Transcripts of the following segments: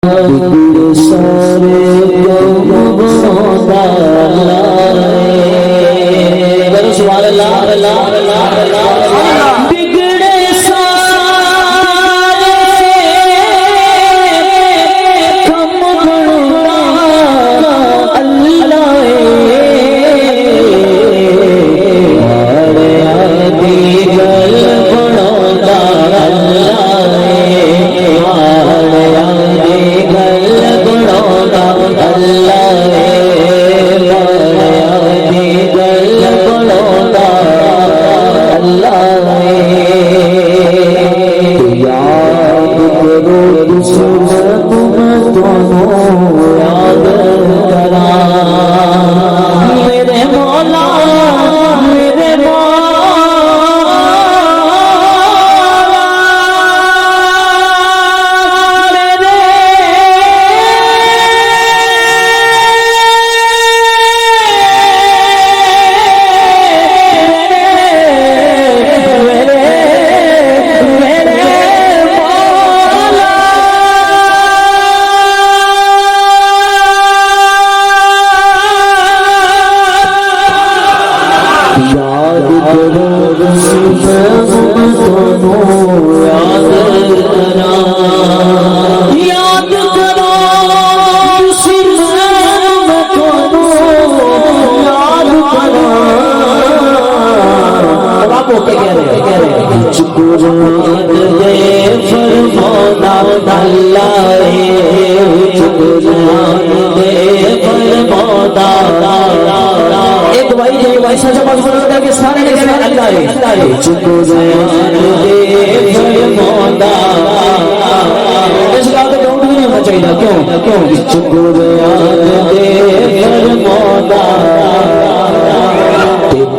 بگڑے سارے سبحان اللہ اللہ اللہ اللہ بگڑے سارے کم بڑا اللہ مارے آدھی گل بڑا اللہ مارے آدھی گل بڑا اللہ مارے آدھی گل بڑا اللہ یاد کرو سنت میں تمہیں یاد کرا میرے مولا میرے مولا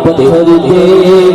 پتھر دے